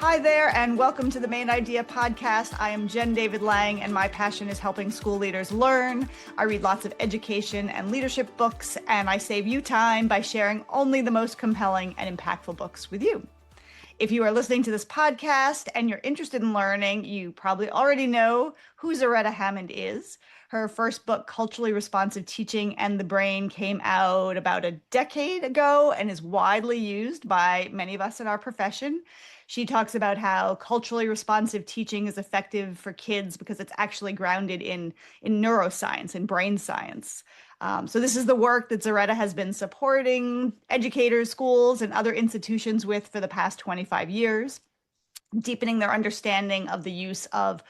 Hi there, and welcome to the Main Idea podcast. I am Jen David Lang, and my passion is helping school leaders learn. I read lots of education and leadership books, and I save you time by sharing only the most compelling and impactful books with you. If you are listening to this podcast and you're interested in learning, you probably already know who Zaretta Hammond is. Her first book, Culturally Responsive Teaching and the Brain, came out about a decade ago and is widely used by many of us in our profession. She talks about how culturally responsive teaching is effective for kids because it's actually grounded in neuroscience and brain science. So this is the work that Zaretta has been supporting educators, schools, and other institutions with for the past 25 years, deepening their understanding of the use of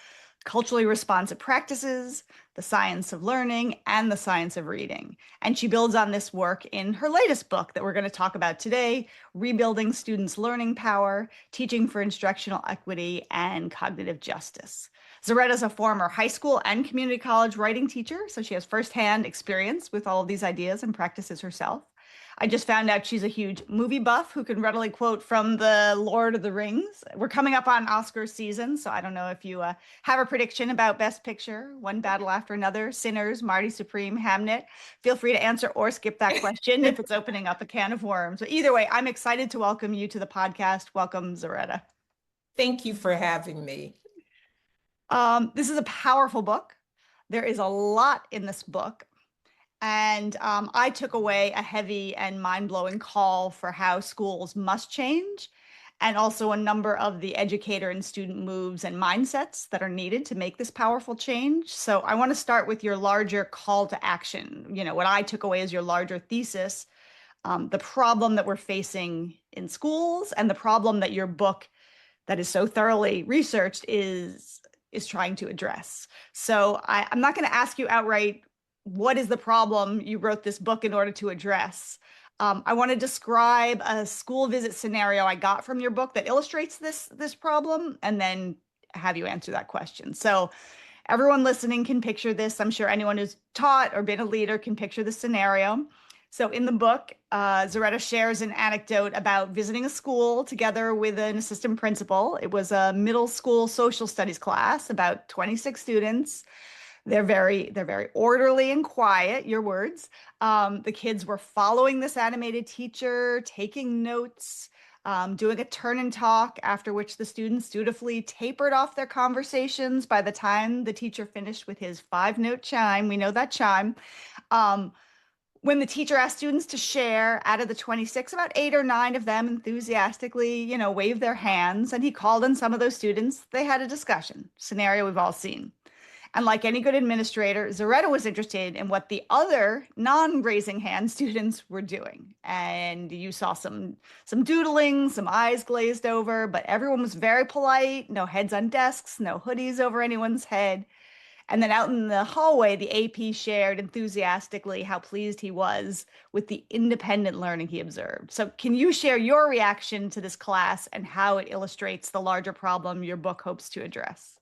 culturally responsive practices, the science of learning, and the science of reading. And she builds on this work in her latest book that we're going to talk about today, Rebuilding Students' Learning Power, Teaching for Instructional Equity and Cognitive Justice. Zaretta is a former high school and community college writing teacher, so she has firsthand experience with all of these ideas and practices herself. I just found out she's a huge movie buff who can readily quote from the Lord of the Rings. We're coming up on Oscar season, so I don't know if you have a prediction about Best Picture, One Battle After Another, Sinners, Marty Supreme, Hamnet. Feel free to answer or skip that question if it's opening up a can of worms. But either way, I'm excited to welcome you to the podcast. Welcome, Zaretta. Thank you for having me. This is a powerful book. There is a lot in this book. And I took away a heavy and mind-blowing call for how schools must change, and also a number of the educator and student moves and mindsets that are needed to make this powerful change. So I want to start with your larger call to action. You know, what I took away is your larger thesis, the problem that we're facing in schools, and the problem that your book that is so thoroughly researched is trying to address. So I'm not going to ask you outright, what is the problem you wrote this book in order to address? I want to describe a school visit scenario I got from your book that illustrates this problem, and then have you answer that question. So everyone listening can picture this. I'm sure anyone who's taught or been a leader can picture the scenario. So in the book, Zaretta shares an anecdote about visiting a school together with an assistant principal. It was a middle school social studies class, about 26 students. They're very orderly and quiet, your words. The kids were following this animated teacher, taking notes, doing a turn and talk, after which the students dutifully tapered off their conversations by the time the teacher finished with his 5-note chime. We know that chime. When the teacher asked students to share, out of the 26, about 8 or 9 of them enthusiastically, waved their hands, and he called on some of those students. They had a discussion, scenario we've all seen. And like any good administrator, Zaretta was interested in what the other non-raising hand students were doing. And you saw some doodling, some eyes glazed over, but everyone was very polite, no heads on desks, no hoodies over anyone's head. And then out in the hallway, the AP shared enthusiastically how pleased he was with the independent learning he observed. So can you share your reaction to this class and how it illustrates the larger problem your book hopes to address?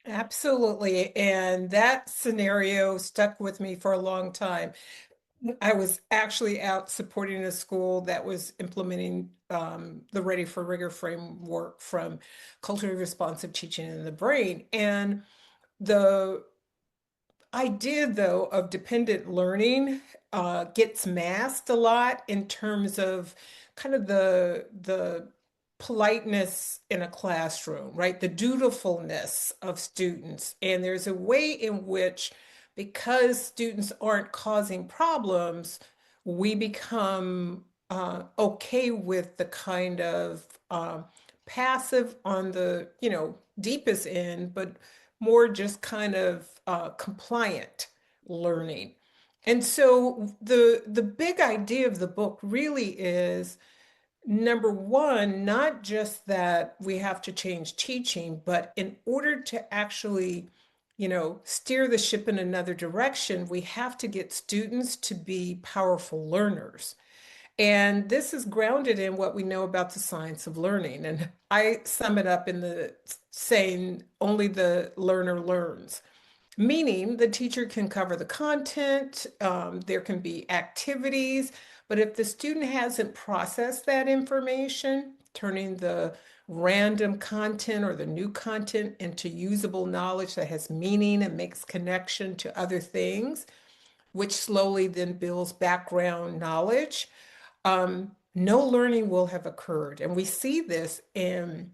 Absolutely. And that scenario stuck with me for a long time. I was actually out supporting a school that was implementing the Ready for Rigor framework from culturally responsive teaching in the brain. And the idea, though, of dependent learning gets masked a lot in terms of kind of the politeness in a classroom, right? The dutifulness of students. And there's a way in which, because students aren't causing problems, we become okay with the kind of passive on the, deepest end, but more just kind of compliant learning. And so the big idea of the book really is, number one, not just that we have to change teaching, but in order to actually, steer the ship in another direction, we have to get students to be powerful learners. And this is grounded in what we know about the science of learning. And I sum it up in the saying, only the learner learns. Meaning the teacher can cover the content, there can be activities, but if the student hasn't processed that information, turning the random content or the new content into usable knowledge that has meaning and makes connection to other things, which slowly then builds background knowledge, no learning will have occurred. And we see this in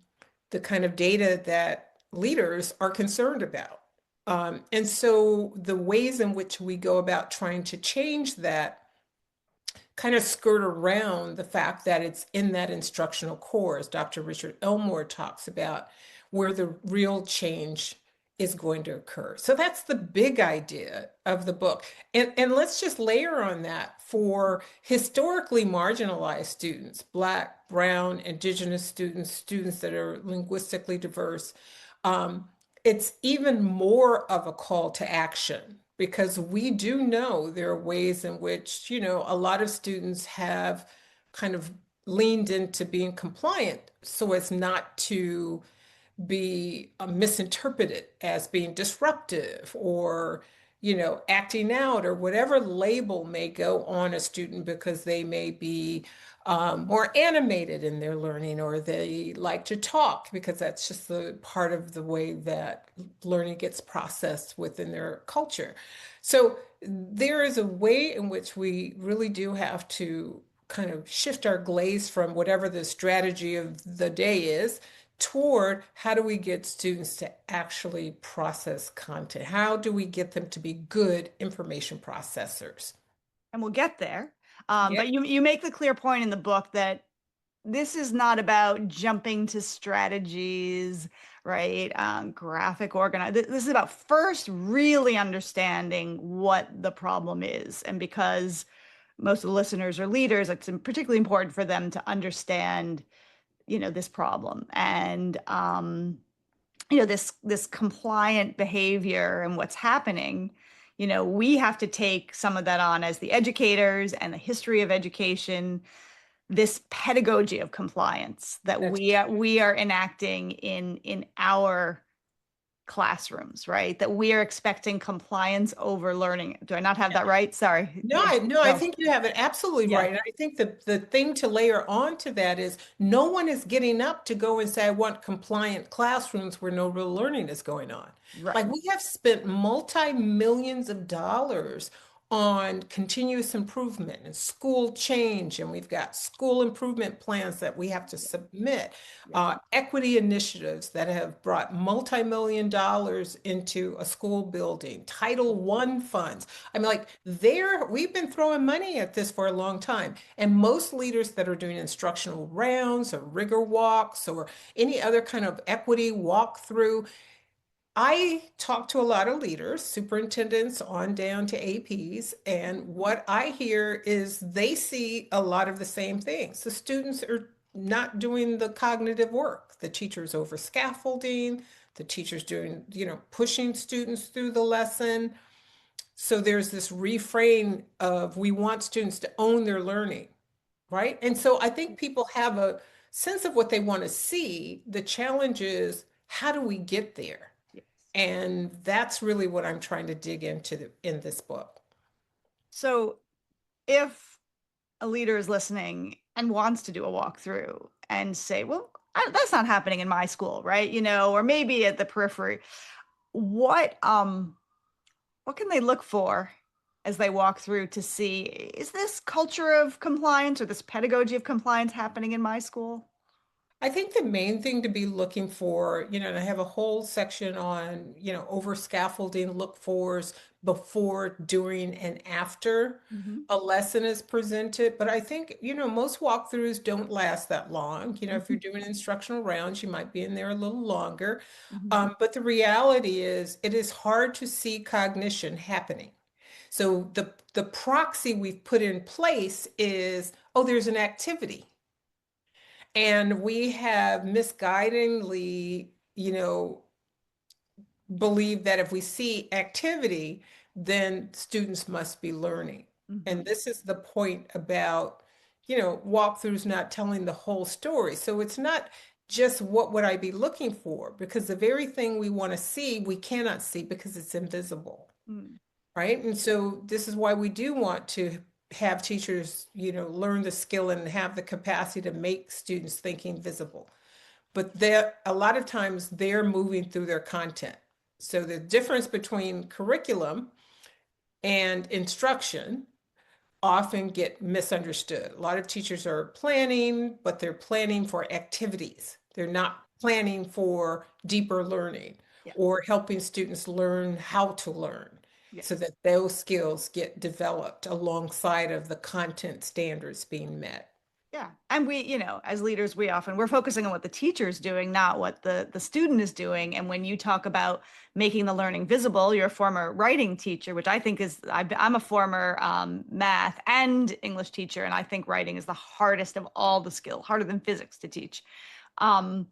the kind of data that leaders are concerned about. And so the ways in which we go about trying to change that kind of skirt around the fact that it's in that instructional core, as Dr. Richard Elmore talks about, where the real change is going to occur. So that's the big idea of the book. And let's just layer on that for historically marginalized students, Black, Brown, Indigenous students, students that are linguistically diverse. Um, it's even more of a call to action because we do know there are ways in which, a lot of students have kind of leaned into being compliant so as not to be misinterpreted as being disruptive or, acting out or whatever label may go on a student because they may be more animated in their learning or they like to talk because that's just the part of the way that learning gets processed within their culture. So there is a way in which we really do have to kind of shift our glaze from whatever the strategy of the day is toward how do we get students to actually process content? How do we get them to be good information processors? And we'll get there. Yeah, But you make the clear point in the book that this is not about jumping to strategies, right? Graphic organize. This is about first really understanding what the problem is. And because most of the listeners are leaders, it's particularly important for them to understand, this problem. And this compliant behavior and what's happening, we have to take some of that on as the educators and the history of education, this pedagogy of compliance that that's we are enacting in our classrooms, right? That we are expecting compliance over learning. Do I not have that right? Sorry. no, I No. think you have it absolutely Yeah. right. And I think the thing to layer on to that is no one is getting up to go and say, I want compliant classrooms where no real learning is going on. Right. Like we have spent multi-millions of dollars on continuous improvement and school change, and we've got school improvement plans that we have to submit, Yeah. equity initiatives that have brought multi-million dollars into a school building, Title I funds. I mean, like we've been throwing money at this for a long time. And most leaders that are doing instructional rounds or rigor walks or any other kind of equity walkthrough, I talk to a lot of leaders, superintendents on down to APs, and what I hear is they see a lot of the same things. The students are not doing the cognitive work. The teacher's over scaffolding, the teacher's doing, pushing students through the lesson. So there's this refrain of we want students to own their learning, right? And so I think people have a sense of what they want to see. The challenge is how do we get there? Yes. And that's really what I'm trying to dig into in this book. So if a leader is listening and wants to do a walkthrough and say, well, that's not happening in my school, right? Or maybe at the periphery, what what can they look for as they walk through to see, is this culture of compliance or this pedagogy of compliance happening in my school? I think the main thing to be looking for, and I have a whole section on, over scaffolding look fors before, during, and after Hmm. a lesson is presented. But I think, most walkthroughs don't last that long. If you're Hmm. doing instructional rounds, you might be in there a little longer. Hmm. But the reality is, it is hard to see cognition happening. So the proxy we've put in place is, oh, there's an activity. And we have misguidingly, believe that if we see activity, then students must be learning. Hmm. And this is the point about, walkthroughs not telling the whole story. So it's not just what would I be looking for, because the very thing we want to see, we cannot see because it's invisible, Mm. right? And so this is why we do want to have teachers, learn the skill and have the capacity to make students thinking visible. but a lot of times they're moving through their content. So the difference between curriculum and instruction often get misunderstood. A lot of teachers are planning, but they're planning for activities. They're not planning for deeper learning Yeah. or helping students learn how to learn so Yes. that those skills get developed alongside of the content standards being met. Yeah. And we, as leaders, we're focusing on what the teacher is doing, not what the student is doing. And when you talk about making the learning visible, you're a former writing teacher, which I think I'm a former math and English teacher, and I think writing is the hardest of all the skills, harder than physics to teach. Um,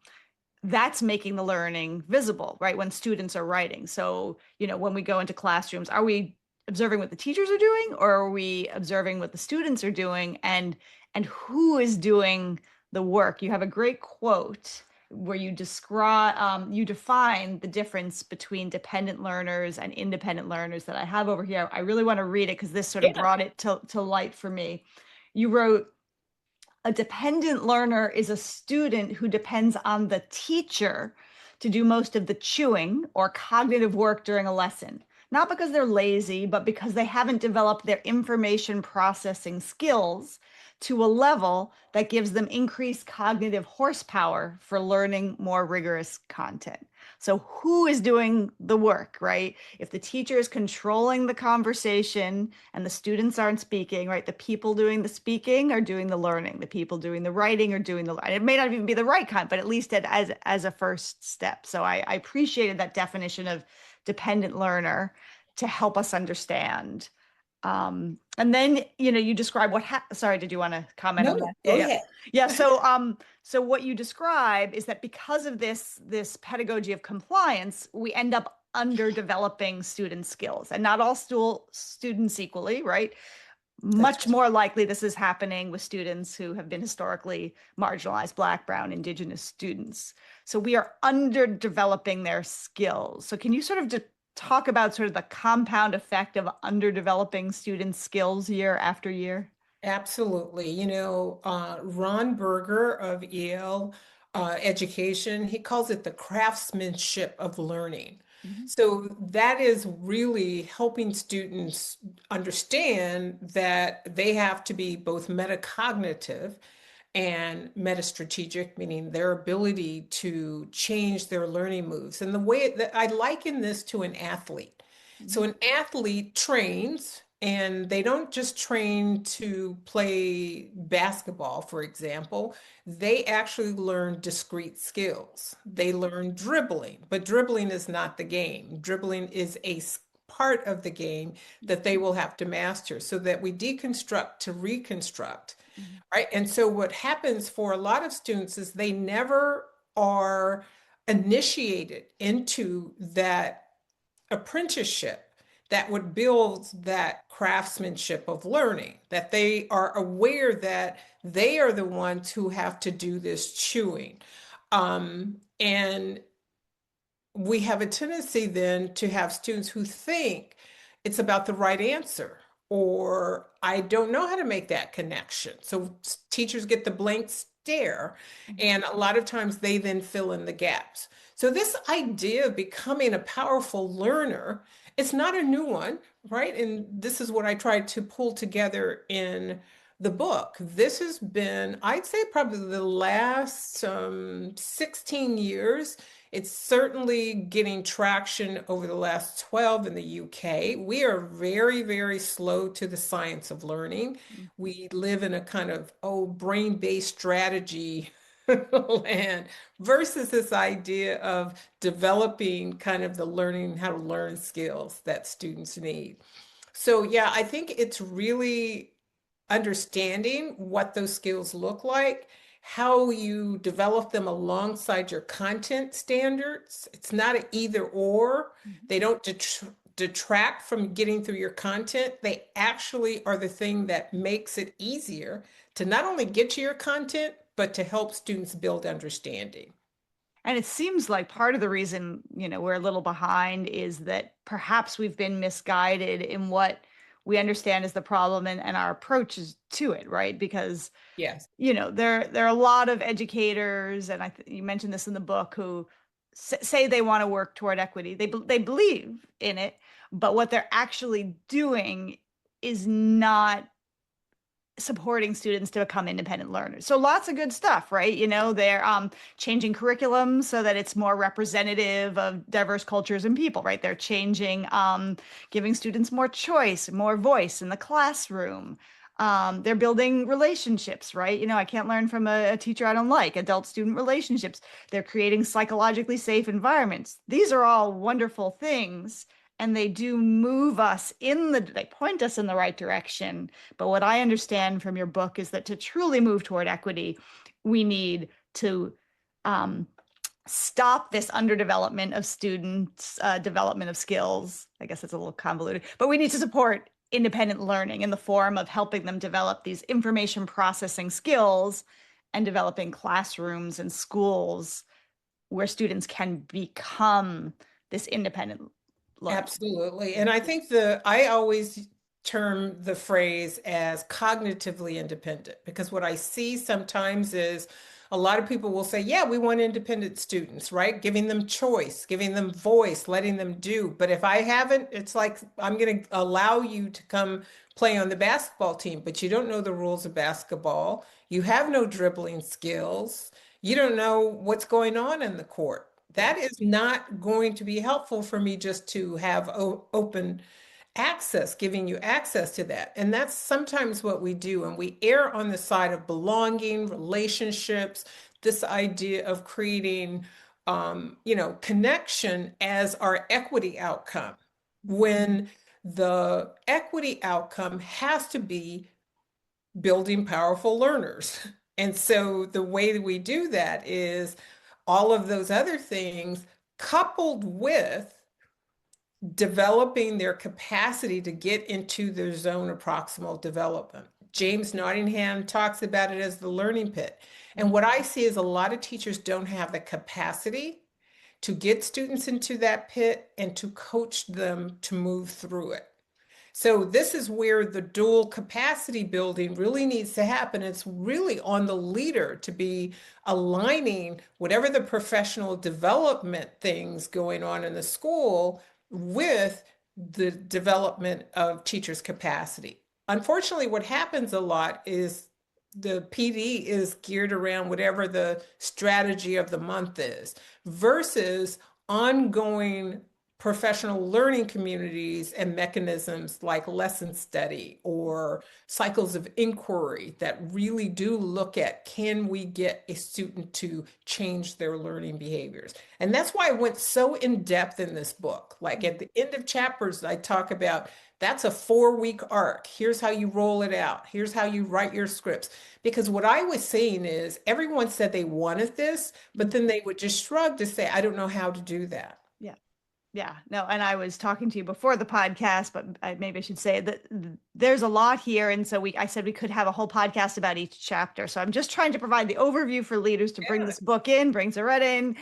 that's making the learning visible, right? When students are writing. So, when we go into classrooms, are we observing what the teachers are doing, or are we observing what the students are doing, and who is doing the work? You have a great quote where you define the difference between dependent learners and independent learners that I have over here. I really want to read it because this sort of Yeah. brought it to light for me. You wrote, a dependent learner is a student who depends on the teacher to do most of the chewing or cognitive work during a lesson, not because they're lazy, but because they haven't developed their information processing skills to a level that gives them increased cognitive horsepower for learning more rigorous content. So, who is doing the work, right? If the teacher is controlling the conversation and the students aren't speaking, right? The people doing the speaking are doing the learning. The people doing the writing are doing the, it may not even be the right kind, but at least as a first step. So I appreciated that definition of dependent learner to help us understand. And then, you describe sorry, did you want to comment on No, that? Yeah, go yeah. ahead. Yeah, so what you describe is that because of this pedagogy of compliance, we end up underdeveloping student skills, and not all students equally, right? That's Much more likely this is happening with students who have been historically marginalized, Black, Brown, Indigenous students. So we are underdeveloping their skills. So can you sort of talk about sort of the compound effect of underdeveloping students' skills year after year? Absolutely. Ron Berger of Yale Education, he calls it the craftsmanship of learning. Mhm. So that is really helping students understand that they have to be both metacognitive and metastrategic, meaning their ability to change their learning moves. And the way that I liken this to an athlete. So Mhm. an athlete trains, and they don't just train to play basketball, for example. They actually learn discrete skills. They learn dribbling, but dribbling is not the game. Dribbling is a part of the game that they will have to master so that we deconstruct to reconstruct. Mhm. Right. And so what happens for a lot of students is they never are initiated into that apprenticeship that would build that craftsmanship of learning, that they are aware that they are the ones who have to do this chewing. And we have a tendency then to have students who think it's about the right answer, or I don't know how to make that connection. So teachers get the blank stare, Mhm. and a lot of times they then fill in the gaps. So this idea of becoming a powerful learner, it's not a new one, right? And this is what I tried to pull together in the book. This has been, I'd say, probably the last 16 years. It's certainly getting traction over the last 12 in the UK. We are very, very slow to the science of learning. Mhm. We live in a kind of, brain-based strategy land versus this idea of developing kind of the learning how to learn skills that students need. So, yeah, I think it's really understanding what those skills look like, how you develop them alongside your content standards. It's not an either or. Mhm. They don't detract from getting through your content. They actually are the thing that makes it easier to not only get to your content, but to help students build understanding. And it seems like part of the reason, we're a little behind is that perhaps we've been misguided in what we understand is the problem and our approaches to it, right? Because Yes. there are a lot of educators, and you mentioned this in the book, who say they want to work toward equity. They believe in it, but what they're actually doing is not supporting students to become independent learners. So lots of good stuff, right? They're changing curriculum so that it's more representative of diverse cultures and people, right? They're changing, giving students more choice, more voice in the classroom. They're building relationships, right? I can't learn from a teacher I don't like, adult-student relationships. They're creating psychologically safe environments. These are all wonderful things, and they do move us they point us in the right direction. But what I understand from your book is that to truly move toward equity, we need to um, stop this underdevelopment of students, development of skills. I guess it's a little convoluted, but we need to support independent learning in the form of helping them develop these information processing skills and developing classrooms and schools where students can become this independent learner. Absolutely. And I think I always term the phrase as cognitively independent because what I see sometimes is a lot of people will say, yeah, we want independent students, right? Giving them choice, giving them voice, letting them do. But if I haven't, it's like I'm going to allow you to come play on the basketball team, but you don't know the rules of basketball. You have no dribbling skills. You don't know what's going on in the court. Yeah. That is not going to be helpful for me just to have open access, giving you access to that. And that's sometimes what we do. And we err on the side of belonging, relationships, this idea of creating, connection as our equity outcome. When the equity outcome has to be building powerful learners. And so the way that we do that is all of those other things coupled with developing their capacity to get into their zone of proximal development. James Nottingham talks about it as the learning pit. And what I see is a lot of teachers don't have the capacity to get students into that pit and to coach them to move through it. So this is where the dual capacity building really needs to happen. It's really on the leader to be aligning whatever the professional development things going on in the school with the development of teachers' capacity. Unfortunately, what happens a lot is the PD is geared around whatever the strategy of the month is versus ongoing professional learning communities and mechanisms like lesson study or cycles of inquiry that really do look at can we get a student to change their learning behaviors. And that's why I went so in depth in this book. Like at the end of chapters, I talk about that's a 4-week arc. Here's how you roll it out. Here's how you write your scripts. Because what I was saying is everyone said they wanted this, but then they would just shrug to say, I don't know how to do that. Yeah. Yeah, no, and I was talking to you before the podcast, but maybe I should say that there's a lot here, and so I said we could have a whole podcast about each chapter. So I'm just trying to provide the overview for leaders to bring Yeah. this book bring Zaretta in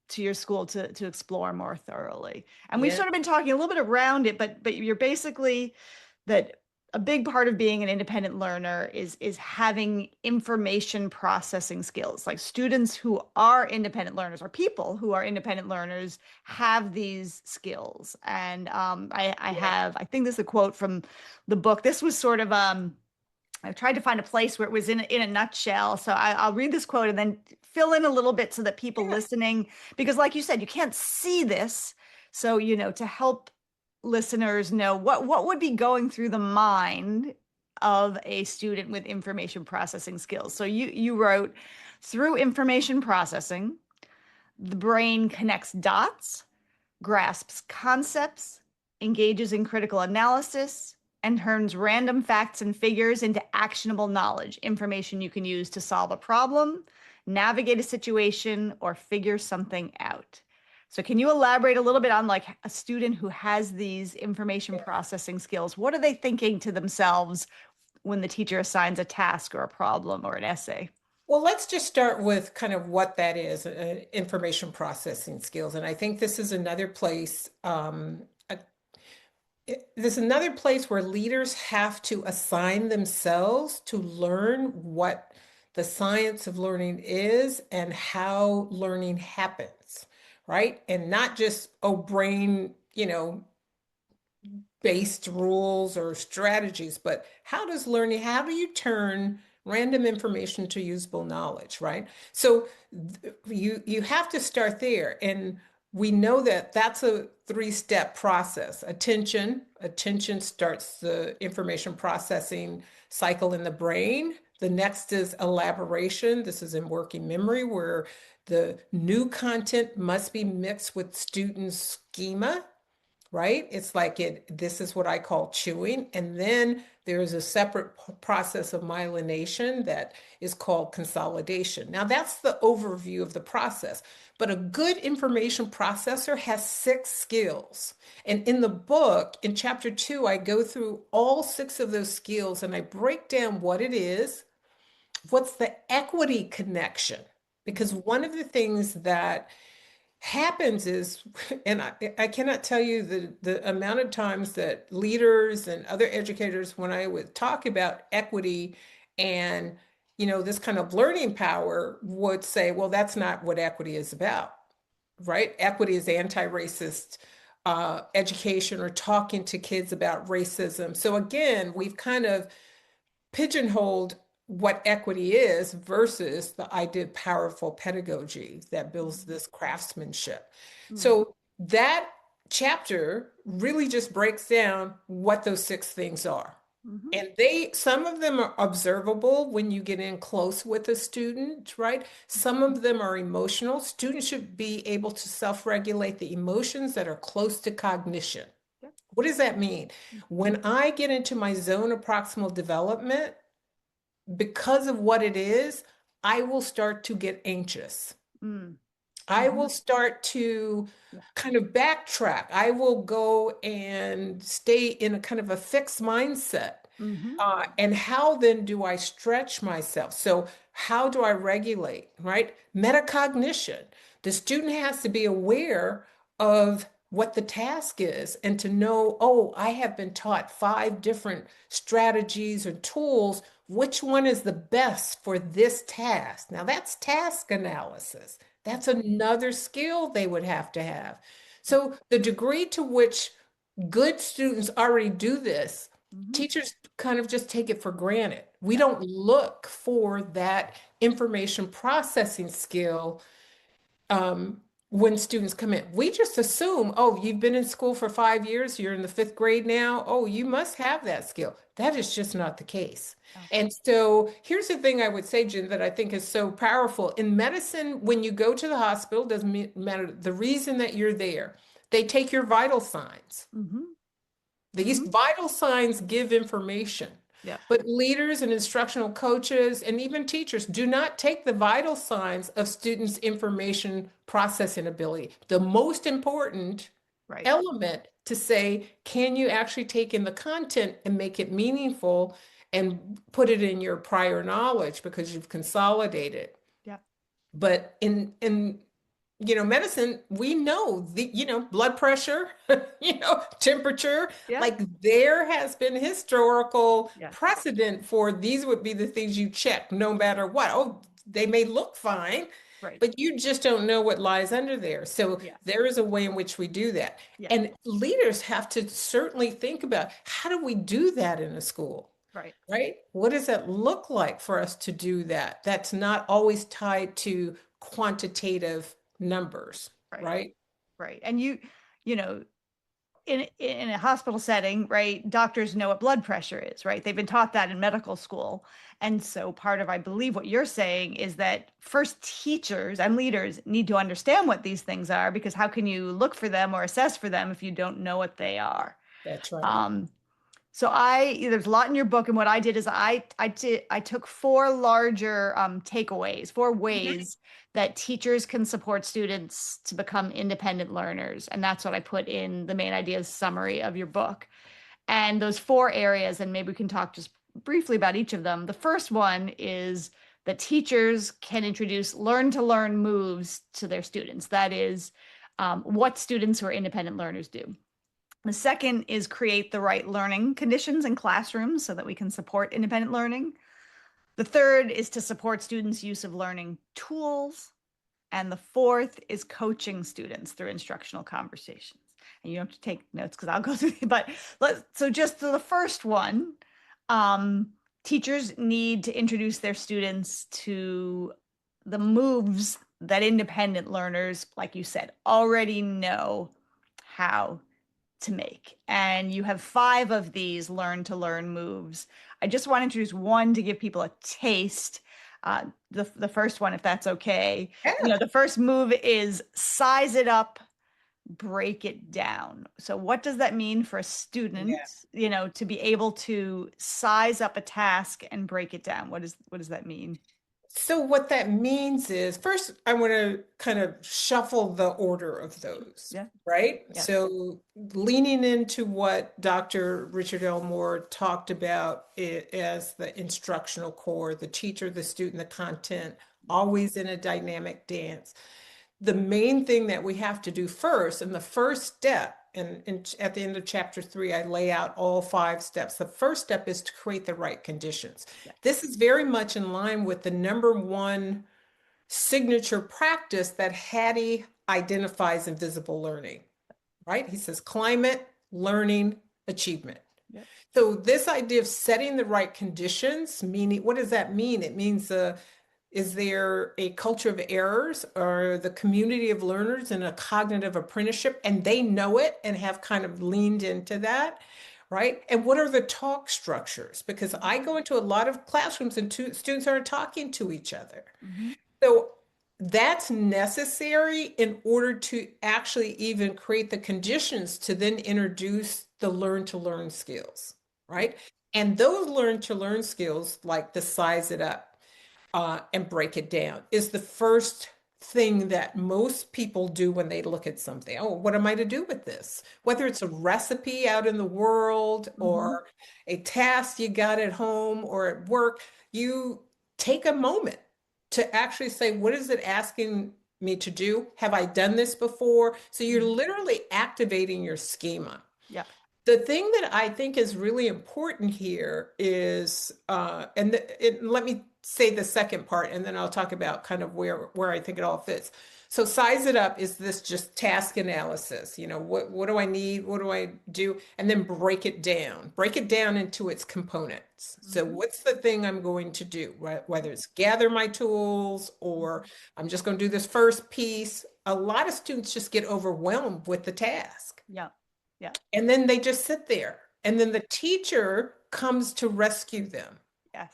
to your school to explore more thoroughly. And we've Yeah. sort of been talking a little bit around it, but you're basically that a big part of being an independent learner is having information processing skills. Like students who are independent learners or people who are independent learners have these skills. And I think this is a quote from the book. This was sort of I tried to find a place where it was in a nutshell. So I'll read this quote and then fill in a little bit so that people Yeah. listening, because like you said, you can't see this. So, to help listeners know what would be going through the mind of a student with information processing skills. So you wrote, through information processing, the brain connects dots, grasps concepts, engages in critical analysis, and turns random facts and figures into actionable knowledge, information you can use to solve a problem, navigate a situation, or figure something out. So can you elaborate a little bit on like a student who has these information processing skills? What are they thinking to themselves when the teacher assigns a task or a problem or an essay? Well, let's just start with kind of what that is, information processing skills. And I think this is another place. there's another place where leaders have to assign themselves to learn what the science of learning is and how learning happens, right? And not just, oh, brain, based rules or strategies, but how do you turn random information to usable knowledge, right? So you have to start there. And we know that that's a three-step process. Attention starts the information processing cycle in the brain. The next is elaboration. This is in working memory, where the new content must be mixed with students' schema, right? It's like this is what I call chewing. And then there is a separate process of myelination that is called consolidation. Now, that's the overview of the process. But a good information processor has 6 skills. And in the book, in chapter 2, I go through all 6 of those skills and I break down what it is, what's the equity connection. Because one of the things that happens is, and I cannot tell you the amount of times that leaders and other educators, when I would talk about equity and this kind of learning power, would say, well, that's not what equity is about, right? Equity is anti-racist education or talking to kids about racism. So again, we've kind of pigeonholed what equity is versus the idea of powerful pedagogy that builds this craftsmanship. Mm-hmm. So that chapter really just breaks down what those 6 things are. Mm-hmm. And some of them are observable when you get in close with a student, right? Some of them are emotional. Students should be able to self-regulate the emotions that are close to cognition. Yep. What does that mean? When I get into my zone of proximal development, because of what it is, I will start to get anxious. Mm-hmm. I will start to Yeah. kind of backtrack. I will go and stay in a kind of a fixed mindset. Mm-hmm. And how then do I stretch myself? So, how do I regulate, right? Metacognition. The student has to be aware of what the task is and to know, oh, I have been taught 5 different strategies or tools. Which one is the best for this task? Now, that's task analysis. That's another skill they would have to have. So, the degree to which good students already do this, Mm-hmm. teachers kind of just take it for granted. We Yeah. don't look for that information processing skill um, when students come in. We just assume, oh, you've been in school for 5 years, you're in the 5th grade now. Oh, you must have that skill. That is just not the case. Oh. And so here's the thing I would say, Jen, that I think is so powerful. In medicine, when you go to the hospital, doesn't matter the reason that you're there, they take your vital signs. Mm-hmm. These Mm-hmm. vital signs give information. Yeah. But leaders and instructional coaches and even teachers do not take the vital signs of students' information processing ability. The most important Right. element to say, can you actually take in the content and make it meaningful and put it in your prior knowledge because you've consolidated. Yeah. But in medicine, we know blood pressure, temperature, Yeah. like there has been historical Yes. precedent for these would be the things you check no matter what. Oh, they may look fine, Right. but you just don't know what lies under there. So Yes. there is a way in which we do that. Yes. And leaders have to certainly think about how do we do that in a school? Right. Right? What does that look like for us to do that? That's not always tied to quantitative numbers, Right. right? Right. And you know, in a hospital setting, right, doctors know what blood pressure is, right? They've been taught that in medical school. And so part of, I believe, what you're saying is that first teachers and leaders need to understand what these things are, because how can you look for them or assess for them if you don't know what they are? That's right. Um, So there's a lot in your book, and what I did is I took 4 larger takeaways, 4 ways that teachers can support students to become independent learners, and that's what I put in the main ideas summary of your book. And those 4 areas, and maybe we can talk just briefly about each of them. The first one is that teachers can introduce learn to learn moves to their students. That is what students who are independent learners do. The second is create the right learning conditions in classrooms so that we can support independent learning. The third is to support students' use of learning tools. And the fourth is coaching students through instructional conversations. And you don't have to take notes because I'll go through it. But so just to the first one, um, teachers need to introduce their students to the moves that independent learners, like you said, already know how to make. And you have 5 of these learn to learn moves. I just want to introduce one to give people a taste. The first one, if that's okay. Yeah. The first move is size it up, break it down. So what does that mean for a student, Yeah. to be able to size up a task and break it down? What does that mean? So what that means is, first, I want to kind of shuffle the order of those, Yeah. right? Yes. So leaning into what Dr. Richard Elmore talked about it as the instructional core, the teacher, the student, the content, always in a dynamic dance. The main thing that we have to do first, and the first step, and at the end of chapter 3, I lay out all 5 steps. The first step is to create the right conditions. Yeah. This is very much in line with the number one signature practice that Hattie identifies in visible learning, right? He says climate, learning, achievement. Yeah. So this idea of setting the right conditions, meaning, what does that mean? It means is there a culture of errors or the community of learners in a cognitive apprenticeship and they know it and have kind of leaned into that, right? And what are the talk structures? Because I go into a lot of classrooms and students aren't talking to each other. Mhm. So that's necessary in order to actually even create the conditions to then introduce the learn to learn skills, Yeah. right? And those learn to learn skills, like the size it up, and break it down is the first thing that most people do when they look at something. Oh, what am I to do with this? Whether it's a recipe out in the world Mhm. or a task you got at home or at work, you take a moment to actually say, what is it asking me to do? Have I done this before? So you're Mhm. literally activating your schema. Yep. The thing that I think is really important here is, let me say the second part, and then I'll talk about kind of where I think it all fits. So size it up is this just task analysis. What do I need? What do I do? And then break it down. Break it down into its components. So Mhm. what's the thing I'm going to do? Whether it's gather my tools or Mhm. I'm just going to do this first piece. A lot of students just get overwhelmed with the task. Yep. Yep. And then they just sit there. And then the teacher comes to rescue them. Yes.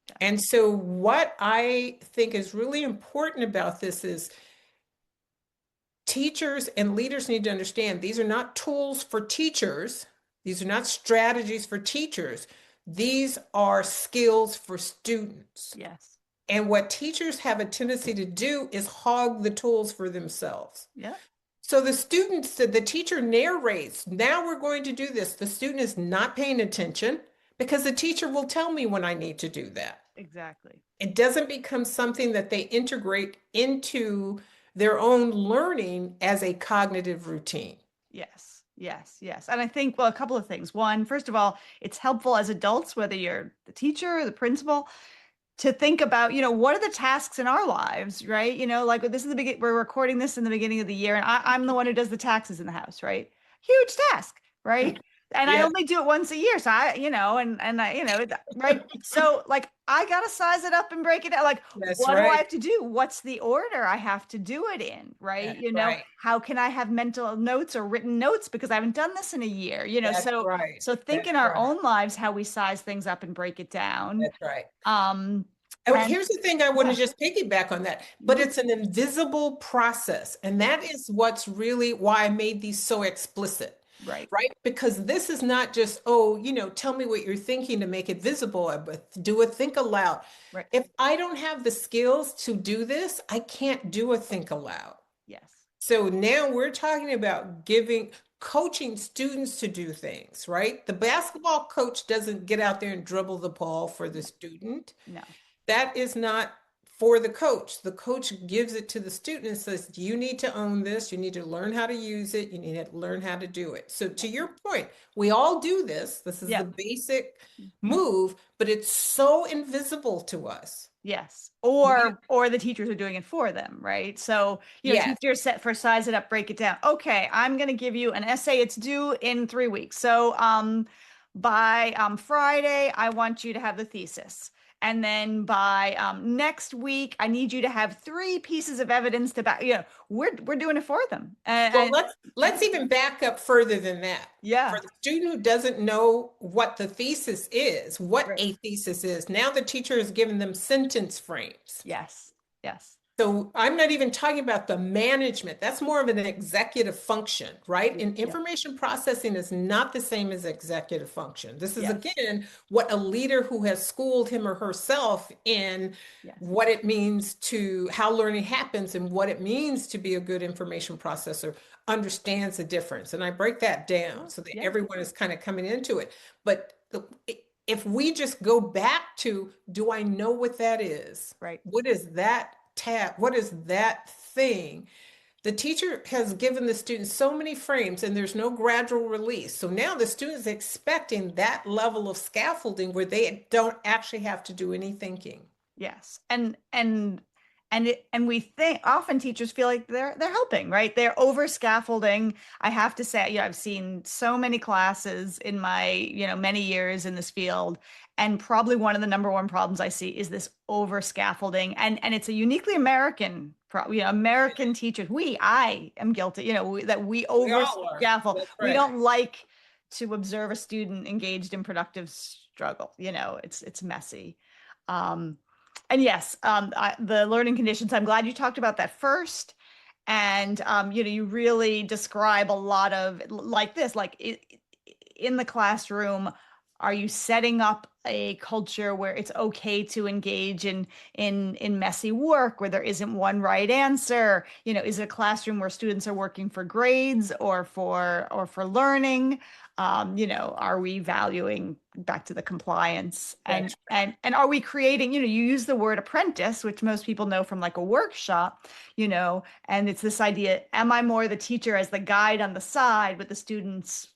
Yes. And so, what I think is really important about this is teachers and leaders need to understand these are not tools for teachers, these are not strategies for teachers, these are skills for students. Yes. And what teachers have a tendency to do is hog the tools for themselves. Yep. So the teacher narrates, now we're going to do this. The student is not paying attention because the teacher will tell me when I need to do that. Exactly. It doesn't become something that they integrate into their own learning as a cognitive routine. Yes, yes, yes. And I think, well, a couple of things. One, first of all, it's helpful as adults, whether you're the teacher or the principal, to think about, what are the tasks in our lives, right? Like this is we're recording this in the beginning of the year, and I'm the one who does the taxes in the house, right? Huge task, right? And I Yeah, only do it once a year. So and I, right. So like I gotta size it up and break it down. Like, that's what do I right. have to do? What's the order I have to do it in, right? That's right. How can I have mental notes or written notes because I haven't done this in a year, That's so right. think That's in our right. own lives how we size things up and break it down. That's right. Um, And and here's the thing I want yeah, to just piggyback on that, but mhm, it's an invisible process. And yeah, that is what's really why I made these so explicit, right, right? Because this is not just, oh, tell me what you're thinking to make it visible, but do a think aloud. right, If I don't have the skills to do this, I can't do a think aloud. yes, So now we're talking about coaching students to do things, right? The basketball coach doesn't get out there and dribble the ball for the no, student. no, That is not for the coach. The coach gives it to the student and says, you need to own this. You need to learn how to use it. You need to learn how to do it. So to Yes. your point, we all do this. This is the Yep. basic move, but it's so invisible to us. Yes. We, Or the teachers are doing it for them, right? So, yes. teachers set for size it up, break it down. Okay, I'm going to give you an essay. It's due in 3 weeks. So, by Friday, I want you to have the thesis. And then by next week, I need you to have three pieces of evidence to back, we're doing it for them. Well, And let's even back up further than that. For yeah, the student who doesn't know what the thesis is, what right. a thesis is, now the teacher has given them sentence frames. Yes. Yes. So I'm not even talking about the management. That's more of an executive function, right? And Yeah. information processing is not the same as executive function. This is Yes. again what a leader who has schooled him or herself in Yes. what it means to how learning happens and what it means to be a good information processor understands the difference. And I break that down Sure. so that Yeah. everyone is kind of coming into it. But if we just go back to, do I know what that is? Right. What is that tab? What is that thing? The teacher has given the students so many frames and there's no gradual release. So now the student's expecting that level of scaffolding where they don't actually have to do any thinking. Yes. And we think often teachers feel like they're helping, right? They're over scaffolding. I have to say, I've seen so many classes in my, many years in this field, and probably one of the number one problems I see is this over scaffolding. And it's a uniquely American problem, American teachers. I am guilty, that we We over all are. scaffold. That's We right. don't like to observe a student engaged in productive struggle. It's messy. Um, and yes, the learning conditions, I'm glad you talked about that first. And, you really describe a lot of like this, like in the classroom, are you setting up a culture where it's okay to engage in messy work where there isn't one right answer? Is it a classroom where students are working for grades or for learning? Are we valuing back to the compliance and That's and are we creating, you use the word apprentice, which most people know from like a workshop, and it's this idea, am I more the teacher as the guide on the side with the students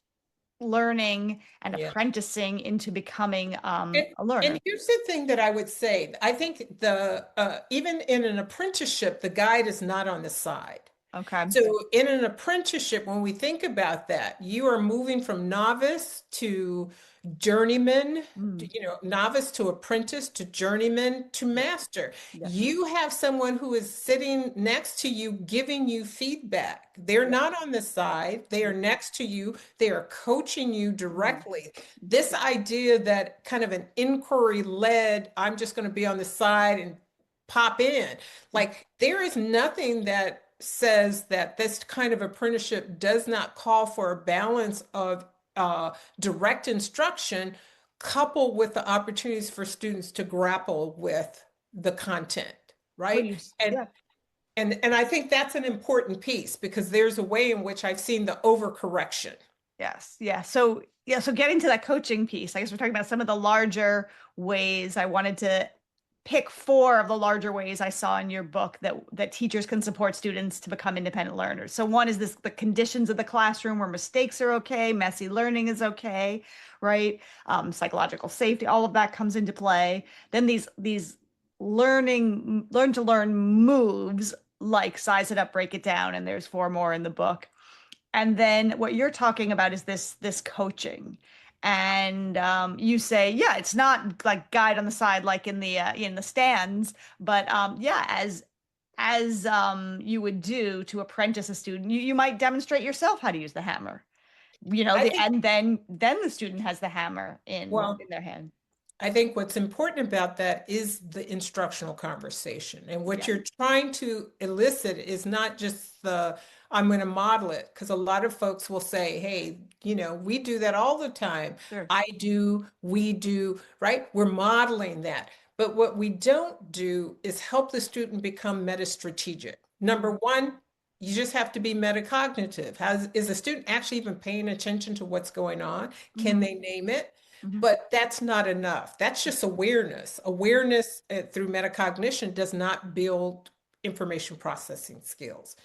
learning and yeah. apprenticing into becoming And, a learner? and here's the thing that I would say. I think the even in an apprenticeship, the guide is not on the side. Okay. So in an apprenticeship, when we think about that, you are moving from novice to journeyman, Mm, novice to apprentice to journeyman to yeah. master. Yes. You have someone who is sitting next to you, giving you feedback. They're Yeah. not on the side, they are Yeah. next to you, they are coaching you Mm, directly. This idea that kind of an inquiry led, I'm just going to be on the side and pop in. Like there is nothing that says that this kind of apprenticeship does not call for a balance of direct instruction coupled with the opportunities for students to grapple with the content, well, right? you, And yeah. and I think that's an important piece because there's a way in which I've seen the overcorrection. Yes. Yeah. So, yeah. So getting to that coaching piece, I guess we're talking about some of the larger ways. I wanted to pick four of the larger ways I saw in your book that teachers can support students to become independent learners. So one is the conditions of the classroom where mistakes are okay, messy learning is okay, right? Psychological safety, all of that comes into play. Then these learn to learn moves like size it up, break it down, and there's four more in the book. And then what you're talking about is this coaching. And you say, yeah, it's not like guide on the side, like in the stands, but yeah, as you would do to apprentice a student, you might demonstrate yourself how to use the hammer. I think, And then the student has the hammer in well, in their hand. I think what's important about that is the instructional conversation. And what Yeah, you're trying to elicit is not just I'm going to model it, because a lot of folks will say, hey, we do that all the time. sure. I do, we do, right? We're modeling that. But what we don't do is help the student become meta-strategic. Number Mm, one, you just have to be metacognitive. Is the student actually even paying attention to what's going on? Can mhm, they name it? Mhm. But that's not enough. That's just awareness. Awareness through metacognition does not build information processing skills.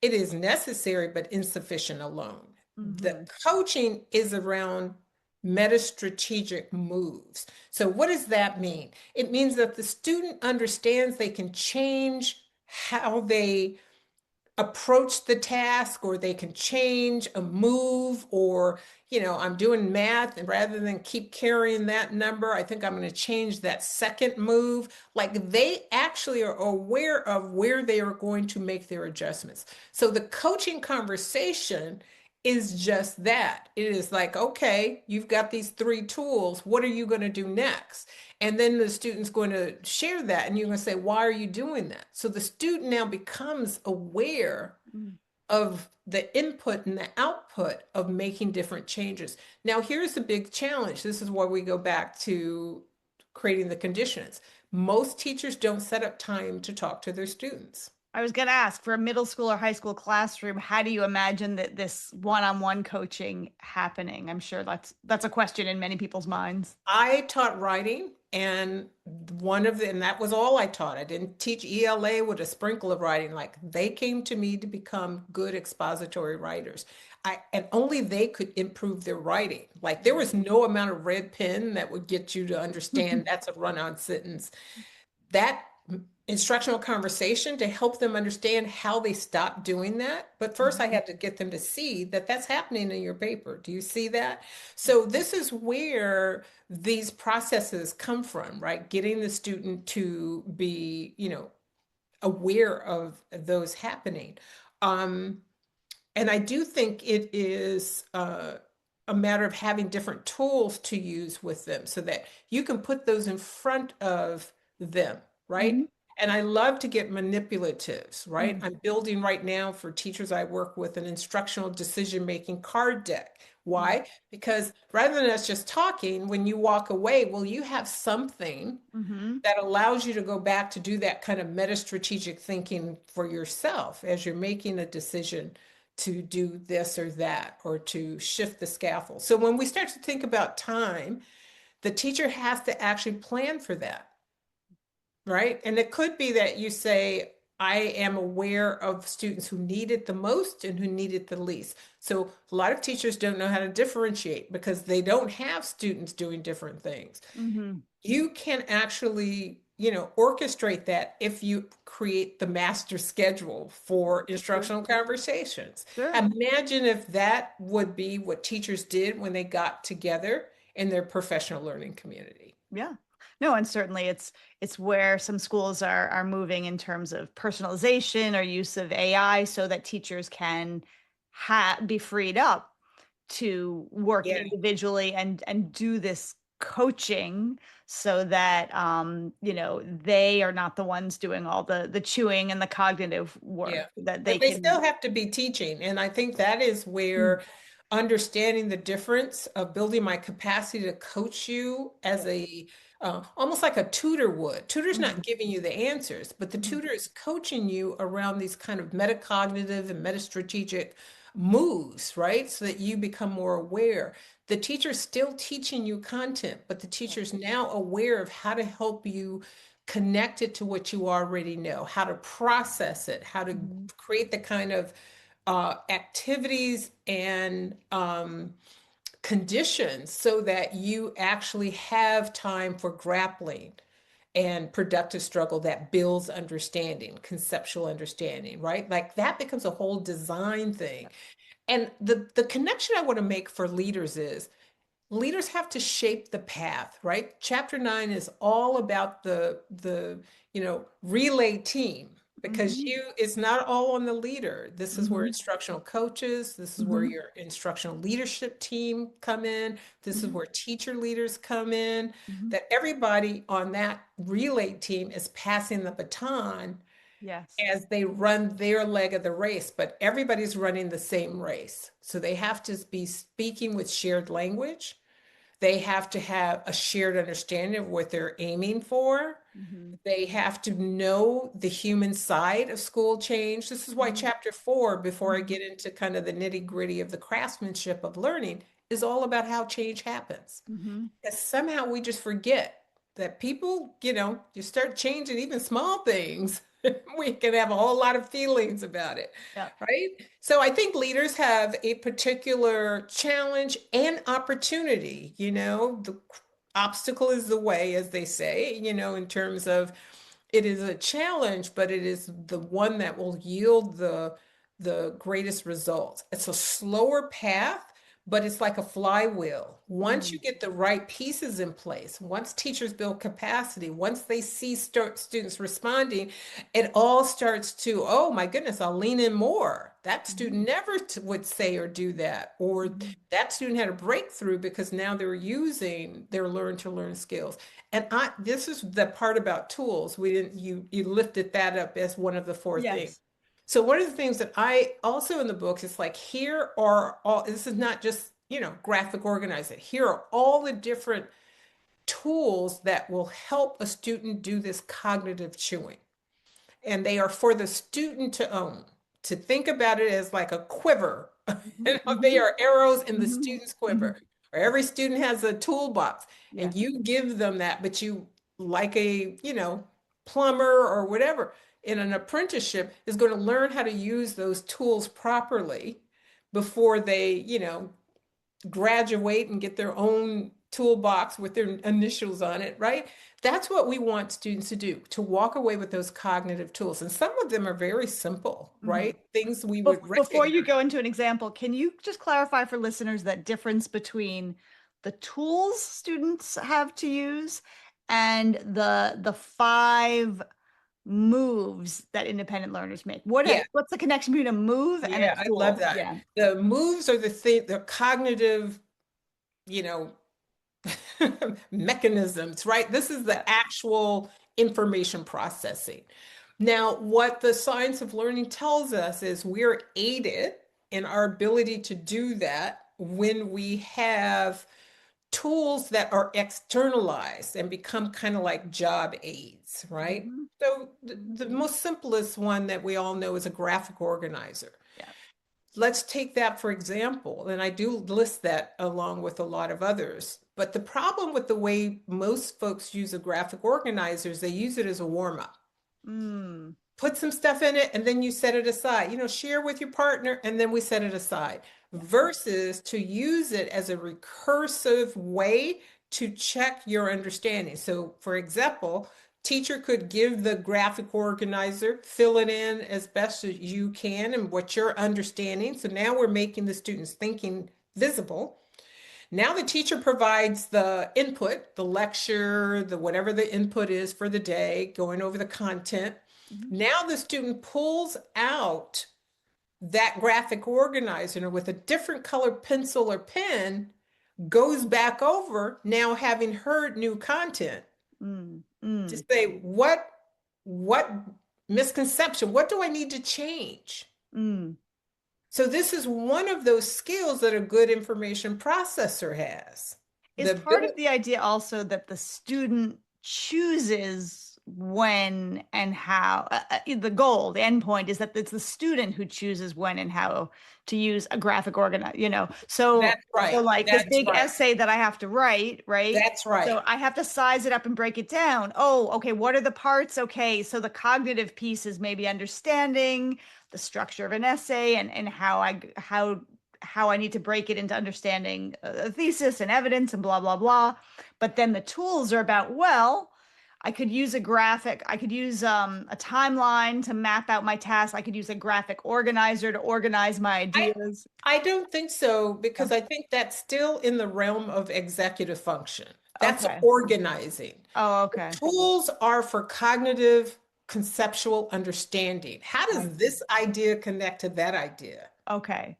It is necessary, but insufficient alone. The Mhm. coaching is around meta-strategic moves. So what does that mean? It means that the student understands they can change how they approach the task, or they can change a move, or I'm doing math, and rather than keep carrying that number, I think I'm going to change that second move. Like, they actually are aware of where they are going to make their adjustments. So the coaching conversation is just that. It is like, okay, you've got these three tools, what are you going to do next? And then the student's going to share that, and you're going to say, why are you doing that? So the student now becomes aware Mm. of the input and the output of making different changes. Now, here's the big challenge. This is where we go back to creating the conditions. Most teachers don't set up time to talk to their students. I was going to ask, for a middle school or high school classroom, how do you imagine that this one-on-one coaching happening? I'm sure that's a question in many people's minds. I taught writing, and and that was all I taught. I didn't teach ELA with a sprinkle of writing. Like, they came to me to become good expository writers. And only they could improve their writing. Like, there was no amount of red pen that would get you to understand that's a run-on sentence. That instructional conversation to help them understand how they stop doing that. But first, I Mhm. had to get them to see that that's happening in your paper. Do you see that? So this is where these processes come from, right? Getting the student to be, aware of those happening. Um, and I do think it is a matter of having different tools to use with them so that you can put those in front of them, right? Mhm. And I love to get manipulatives, right? Mhm. I'm building right now for teachers I work with an instructional decision-making card deck. Why? Because rather than us just talking, when you walk away, well, you have something Mhm. that allows you to go back to do that kind of meta strategic thinking for yourself as you're making a decision to do this or that, or to shift the scaffold. So when we start to think about time, the teacher has to actually plan for that, right? And it could be that you say, I am aware of students who need it the most and who need it the least. So a lot of teachers don't know how to differentiate because they don't have students doing different things. Mhm. You can actually, orchestrate that if you create the master schedule for Sure. instructional conversations. Sure. Imagine if that would be what teachers did when they got together in their professional learning community. Yeah. No, and certainly it's where some schools are moving in terms of personalization or use of AI so that teachers can be freed up to work Yeah, individually and do this coaching so that they are not the ones doing all the chewing and the cognitive work yeah. that they But they can. still have to be teaching. And I think that is Mm. where understanding the difference of building my capacity to coach you as Yeah. a almost like a tutor would. Tutor's not Mhm. giving you the answers, but the Mhm. tutor is coaching you around these kind of metacognitive and metastrategic moves, right? So that you become more aware. The teacher's still teaching you content, but the Yeah. teacher's now aware of how to help you connect it to what you already know, how to process it, how to Mhm. create the kind of activities and conditions so that you actually have time for grappling and productive struggle that builds understanding, conceptual understanding, right? Like, that becomes a whole design thing. And the connection I want to make for leaders is leaders have to shape the path, right? Chapter 9 is all about the relay team, because Mhm. it's not all on the leader. This is where Mhm. instructional coaches, this is where Mhm. your instructional leadership team come in, this is Mhm. where teacher leaders come in, Mhm. that everybody on that relay team is passing the baton Yes. as they run their leg of the race, but everybody's running the same race. So they have to be speaking with shared language. They have to have a shared understanding of what they're aiming for. Mhm. They have to know the human side of school change. This is why Mhm. chapter 4, before I Mhm. get into kind of the nitty gritty of the craftsmanship of learning, is all about how change happens. Hmm. And somehow we just forget that people, you start changing even small things, we can have a whole lot of feelings about it, Yeah. right? So I think leaders have a particular challenge and opportunity. The obstacle is the way, as they say, in terms of it is a challenge, but it is the one that will yield the greatest results. It's a slower path, but it's like a flywheel. Once you Mm. get the right pieces in place, once teachers build capacity, once they see students responding, it all starts to, oh my goodness, I'll lean in more. That Mhm. student never would say or do that, or Mhm. that student had a breakthrough because now they're using their learn to learn skills. And this is the part about tools. We didn't, you lifted that up as one of the four things. Yes. So one of the things that I also in the books is like, here are all, this is not just, graphic organizing. Here are all the different tools that will help a student do this cognitive chewing. And they are for the student to own, to think about it as like a quiver. Mhm. They Mhm. are arrows in the Mhm. student's Mhm. quiver, or every student has a toolbox Yeah. and you give them that, but you, like a, plumber or whatever in an apprenticeship, is going to learn how to use those tools properly before they, graduate and get their own toolbox with their initials on it, right? That's what we want students to do, to walk away with those cognitive tools. And some of them are very simple, Mhm. right? Things we would Before you recognize. go into an example, can you just clarify for listeners that difference between the tools students have to use and the five moves that independent learners make? Yeah, What's the connection between a move and a yeah, I love tool? that. Yeah. The moves are the thing, the cognitive, you know, mechanisms, right? This is Yeah. the actual information processing. Now, what the science of learning tells us is we're aided in our ability to do that when we have tools that are externalized and become kind of like job aids, right? Hmm. So the most simplest one that we all know is a graphic organizer. Yeah. Let's take that for example, and I do list that along with a lot of others. But the problem with the way most folks use a graphic organizer is they use it as a warm up. Mm. Put some stuff in it and then you set it aside. Share with your partner and then we set it aside. Yeah. Versus to use it as a recursive way to check your understanding. So, for example, teacher could give the graphic organizer, fill it in as best as you can and what you're understanding. So now we're making the students' thinking visible. Now the teacher provides the input, the lecture, the whatever the input is for the day, going over the content. Mhm. Now the student pulls out that graphic organizer with a different color pencil or pen, goes back over, now having heard new content, Mm. to Mm. say what misconception, what do I need to change? Mm. So this is one of those skills that a good information processor has. Is The part of ability, the idea also that the student chooses when and how? The goal, the end point is that it's the student who chooses when and how to use a graphic organizer. So, that's so right. like this That's big right. essay that I have to write, right? That's right. So I have to size it up and break it down. Oh, okay, what are the parts? Okay, so the cognitive piece is maybe understanding the structure of an essay and how I need to break it into understanding a thesis and evidence and blah, blah, blah. But then the tools are about, well, I could use a graphic, I could use a timeline to map out my tasks, I could use a graphic organizer to organize my I ideas. I don't think so Yeah. because I think that's still in the realm of executive function. That's Okay. organizing. Oh, okay. Tools are for cognitive conceptual understanding. How I does see. this idea connect to that idea? Okay.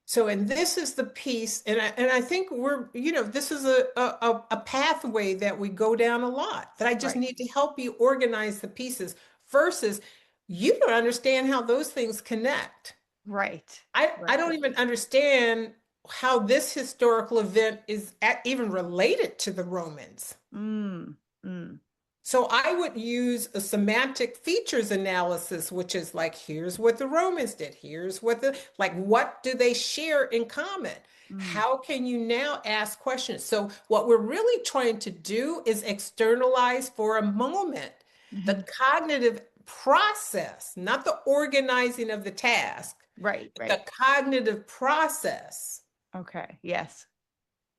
So, and this is the piece, and I think this is a pathway that we go down a lot, that I just Right. need to help you organize the pieces versus you don't understand how those things connect. Right. I Right. don't even understand how this historical event is even related to the Romans. Mm, mm, So I would use a semantic features analysis, which is like, here's what the Romans did. Here's what what do they share in common? Mm. How can you now ask questions? So what we're really trying to do is externalize for a moment Hmm. the cognitive process, not the organizing of the task, Right, but the right. cognitive process, Okay. Yes.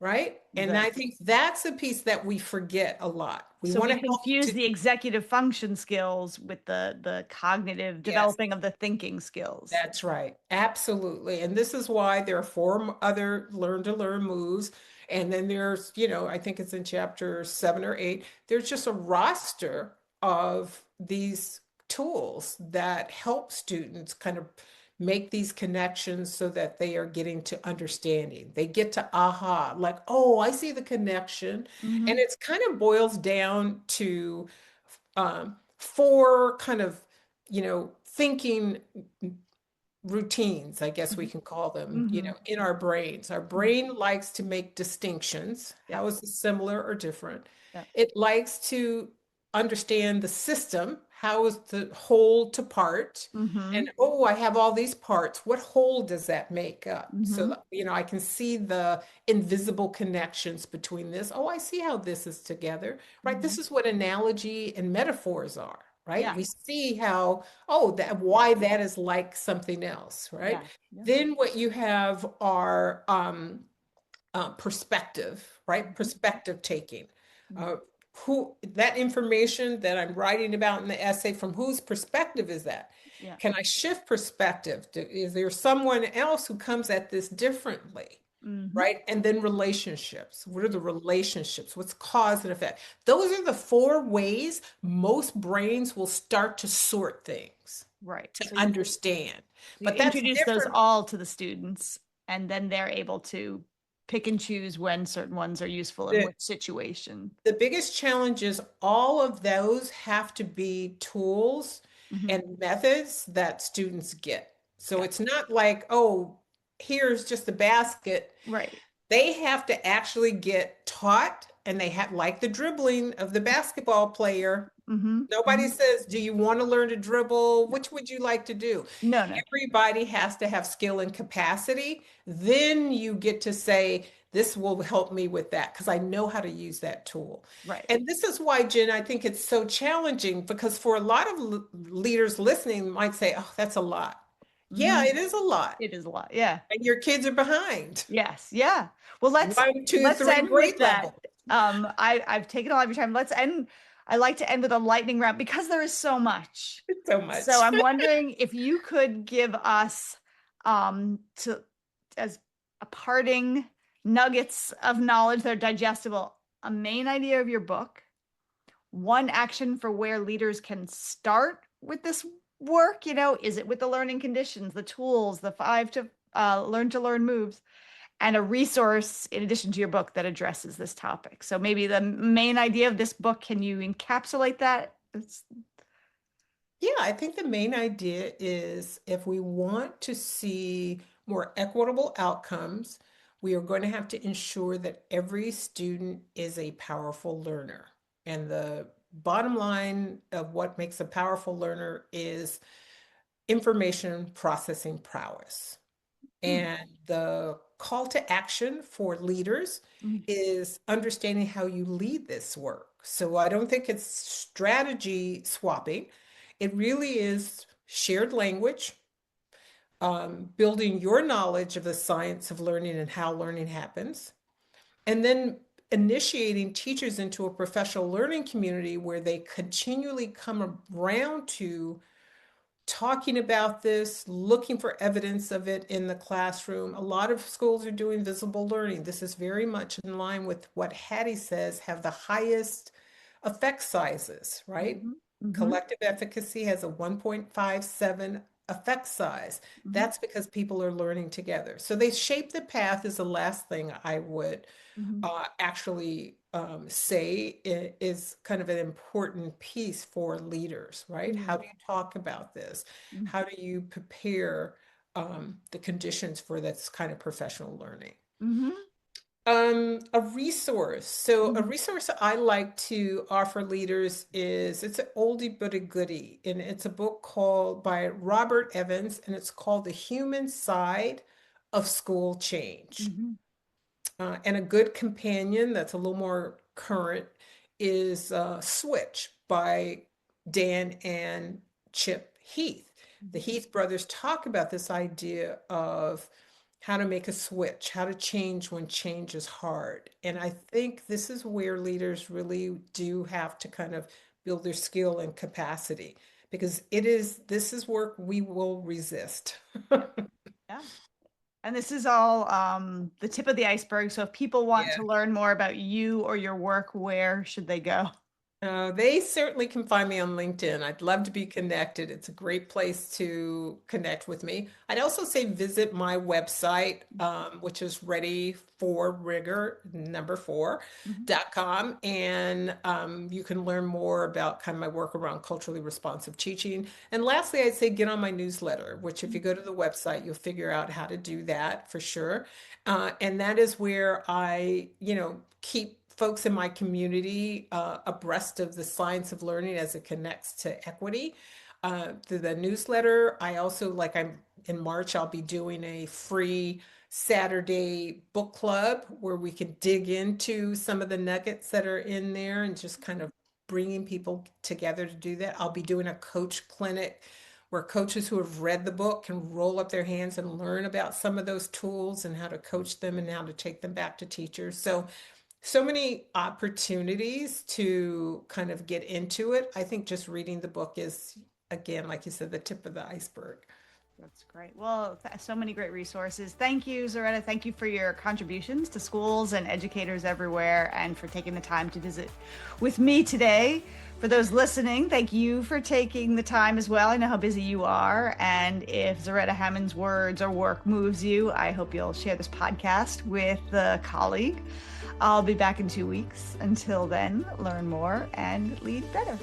right? And Right. I think that's a piece that we forget a lot. We So want we to help confuse to, the executive function skills with the cognitive yes. developing of the thinking skills. That's right. Absolutely. And this is why there are four other learn to learn moves. And then there's, I think it's in chapter 7 or 8, there's just a roster of these tools that help students kind of make these connections so that they are getting to understanding. They get to aha, like, oh, I see the connection. And Hmm. it's kind of boils down to four kind of, thinking routines, I guess we can call them, Hmm. in our brains. Our Hmm. brain likes to make distinctions. Yeah. How is it similar or different? Yeah. It likes to understand the system. How is the whole to part? Hmm. And oh, I have all these parts. What whole does that make up? So, Hmm. I can see the invisible connections between this. Oh, I see how this is together, right? Hmm. This is what analogy and metaphors are, right? Yeah. We see how, oh, that why that is like something else, right? Yeah. Yeah. Then what you have are perspective, right? Hmm. Perspective taking. Hmm. Uh, who that information that I'm writing about in the essay, from whose perspective is that? Yeah. Can I shift perspective? Is there someone else who comes at this differently? Hmm. Right? And then relationships. What are the relationships? What's cause and effect? Those are the four ways most brains will start to sort things, Right. to So understand. you But that's introduce those different. all to the students, and then they're able to pick and choose when certain ones are useful in The, which situation. the biggest challenge is all of those have to be tools Hmm. and methods that students get. So Yeah. it's not like, oh, here's just a basket. Right. They have to actually get taught, and they have, like the dribbling of the basketball player. Hmm. Nobody Hmm. says, do you want to learn to dribble? No. Which would you like to do? No. No. Everybody has to have skill and capacity. Then you get to say, this will help me with that because I know how to use that tool. Right. And this is why, Jen, I think it's so challenging, because for a lot of leaders listening might say, oh, that's a lot. Yeah, Hmm. it is a lot. It is a lot. Yeah. And your kids are behind. Yes. Yeah. Well, let's One, two, let's three end with grade that. level. I've taken a lot of your time. Let's end. I like to end with a lightning round because there is so much. So So much. I'm wondering if you could give us to as a parting nuggets of knowledge that are digestible, a main idea of your book, one action for where leaders can start with this work. Is it with the learning conditions, the tools, the five to learn moves, and a resource in addition to your book that addresses this topic? So maybe the main idea of this book, can you encapsulate that? Yeah, I think the main idea is, if we want to see more equitable outcomes, we are going to have to ensure that every student is a powerful learner. And the bottom line of what makes a powerful learner is information processing prowess. Hmm. And the call to action for leaders is understanding how you lead this work. So I don't think it's strategy swapping. It really is shared language, building your knowledge of the science of learning and how learning happens, and then initiating teachers into a professional learning community where they continually come around to talking about this, looking for evidence of it in the classroom. A lot of schools are doing visible learning. This is very much in line with what Hattie says have the highest effect sizes, right? Hmm. Hmm. Collective efficacy has a 1.57 effect size. Hmm. That's because people are learning together. So they shape the path is the last thing I would Hmm. actually say is kind of an important piece for leaders, right? How Hmm. do you talk about this? How do you prepare the conditions for this kind of professional learning? Hmm. A resource. So a Hmm. resource I like to offer leaders is, it's an oldie but a goodie, and it's a book called by Robert Evans, and it's called The Human Side of school change. Mhm. And a good companion that's a little more current is Switch by Dan and Chip Heath. The Mhm. Heath brothers talk about this idea of how to make a switch, how to change when change is hard. And I think this is where leaders really do have to kind of build their skill and capacity because this is work we will resist. Yeah. And this is all the tip of the iceberg. So if people want Yeah. to learn more about you or your work, where should they go? They certainly can find me on LinkedIn. I'd love to be connected. It's a great place to connect with me. I'd also say visit my website, which is ready for rigor, number four, Mhm. .com. And you can learn more about kind of my work around culturally responsive teaching. And lastly, I'd say get on my newsletter, which if you go to the website, you'll figure out how to do that for sure. And that is where I, keep folks in my community abreast of the science of learning as it connects to equity. Through the newsletter, I also, like I'm in March, I'll be doing a free Saturday book club where we can dig into some of the nuggets that are in there and just kind of bringing people together to do that. I'll be doing a coach clinic where coaches who have read the book can roll up their hands and learn about some of those tools and how to coach them and how to take them back to teachers. So many opportunities to kind of get into it. I think just reading the book is, again, like you said, the tip of the iceberg. That's great. Well, so many great resources. Thank you, Zaretta. Thank you for your contributions to schools and educators everywhere and for taking the time to visit with me today. For those listening, thank you for taking the time as well. I know how busy you are. And if Zaretta Hammond's words or work moves you, I hope you'll share this podcast with a colleague. I'll be back in 2 weeks. Until then, learn more and lead better.